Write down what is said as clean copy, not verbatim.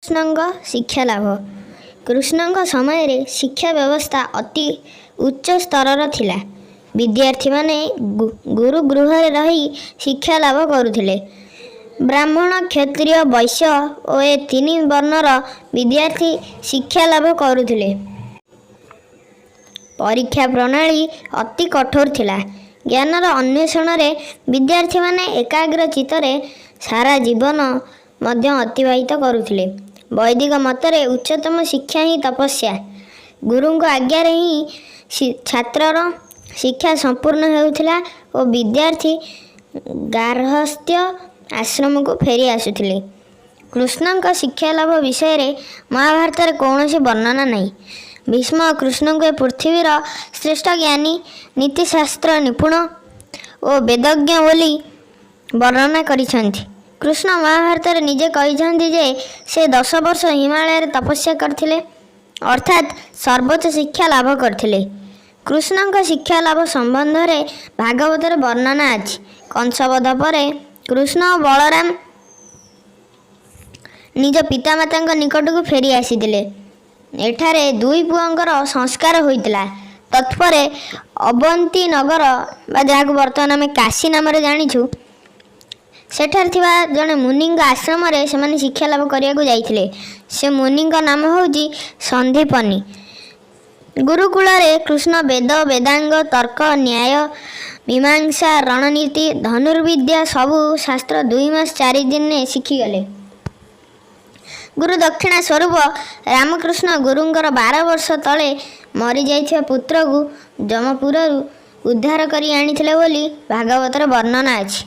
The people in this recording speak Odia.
କୃଷ୍ଣଙ୍କ ଶିକ୍ଷା ଲାଭ। କୃଷ୍ଣଙ୍କ ସମୟରେ ଶିକ୍ଷା ବ୍ୟବସ୍ଥା ଅତି ଉଚ୍ଚ ସ୍ତରର ଥିଲା। ବିଦ୍ୟାର୍ଥୀମାନେ ଗୁରୁଗୃହରେ ରହି ଶିକ୍ଷା ଲାଭ କରୁଥିଲେ। ବ୍ରାହ୍ମଣ, କ୍ଷତ୍ରିୟ, ବୈଶ୍ୟ ଓ ଏ ତିନି ବର୍ଣ୍ଣର ବିଦ୍ୟାର୍ଥୀ ଶିକ୍ଷା ଲାଭ କରୁଥିଲେ। ପରୀକ୍ଷା ପ୍ରଣାଳୀ ଅତି କଠୋର ଥିଲା। ଜ୍ଞାନର ଅନ୍ୱେଷଣରେ ବିଦ୍ୟାର୍ଥୀମାନେ ଏକାଗ୍ର ଚିତ୍ତରେ ସାରା ଜୀବନ ମଧ୍ୟ ଅତିବାହିତ କରୁଥିଲେ। ବୈଦିକ ମତରେ ଉଚ୍ଚତମ ଶିକ୍ଷା ହିଁ ତପସ୍ୟା। ଗୁରୁଙ୍କ ଆଜ୍ଞାରେ ହିଁ ଛାତ୍ରର ଶିକ୍ଷା ସମ୍ପୂର୍ଣ୍ଣ ହେଉଥିଲା ଓ ବିଦ୍ୟାର୍ଥୀ ଗାର୍ହସ୍ଥ୍ୟ ଆଶ୍ରମକୁ ଫେରି ଆସୁଥିଲେ। କୃଷ୍ଣଙ୍କ ଶିକ୍ଷା ଲାଭ ବିଷୟରେ ମହାଭାରତରେ କୌଣସି ବର୍ଣ୍ଣନା ନାହିଁ। ଭୀଷ୍ମ କୃଷ୍ଣଙ୍କୁ ଏ ପୃଥିବୀର ଶ୍ରେଷ୍ଠ ଜ୍ଞାନୀ, ନୀତିଶାସ୍ତ୍ର ନିପୁଣ ଓ ବେଦଜ୍ଞ ବୋଲି ବର୍ଣ୍ଣନା କରିଛନ୍ତି। କୃଷ୍ଣ ମହାଭାରତରେ ନିଜେ କହିଛନ୍ତି ଯେ ସେ 10 ବର୍ଷ ହିମାଳୟରେ ତପସ୍ୟା କରିଥିଲେ, ଅର୍ଥାତ୍ ସର୍ବୋଚ୍ଚ ଶିକ୍ଷା ଲାଭ କରିଥିଲେ। କୃଷ୍ଣଙ୍କ ଶିକ୍ଷା ଲାଭ ସମ୍ବନ୍ଧରେ ଭାଗବତରେ ବର୍ଣ୍ଣନା ଅଛି। କଂସବଧ ପରେ କୃଷ୍ଣ ଓ ବଳରାମ ନିଜ ପିତାମାତାଙ୍କ ନିକଟକୁ ଫେରି ଆସିଥିଲେ। ଏଠାରେ ଦୁଇ ପୁଅଙ୍କର ସଂସ୍କାର ହୋଇଥିଲା। ତତ୍ପରେ ଅବନ୍ତୀ ନଗର ବା ଯାହାକୁ ବର୍ତ୍ତମାନ ଆମେ କାଶୀ ନାମରେ ଜାଣିଛୁ, ସେଠାରେ ଥିବା ଜଣେ ମୁନିଙ୍କ ଆଶ୍ରମରେ ସେମାନେ ଶିକ୍ଷା ଲାଭ କରିବାକୁ ଯାଇଥିଲେ। ସେ ମୁନିଙ୍କ ନାମ ହେଉଛି ସନ୍ଦୀପନୀ। ଗୁରୁକୁଳରେ କୃଷ୍ଣ ବେଦ, ବେଦାଙ୍ଗ, ତର୍କ, ନ୍ୟାୟ, ମୀମାଂସା, ରଣନୀତି, ଧନୁର୍ବିଦ୍ୟା ସବୁ ଶାସ୍ତ୍ର 2 ମାସ 4 ଦିନରେ ଶିଖିଗଲେ। ଗୁରୁ ଦକ୍ଷିଣା ସ୍ୱରୂପ ରାମକୃଷ୍ଣ ଗୁରୁଙ୍କର 12 ବର୍ଷ ତଳେ ମରିଯାଇଥିବା ପୁତ୍ରକୁ ଯମପୁରରୁ ଉଦ୍ଧାର କରି ଆଣିଥିଲେ ବୋଲି ଭାଗବତରେ ବର୍ଣ୍ଣନା ଅଛି।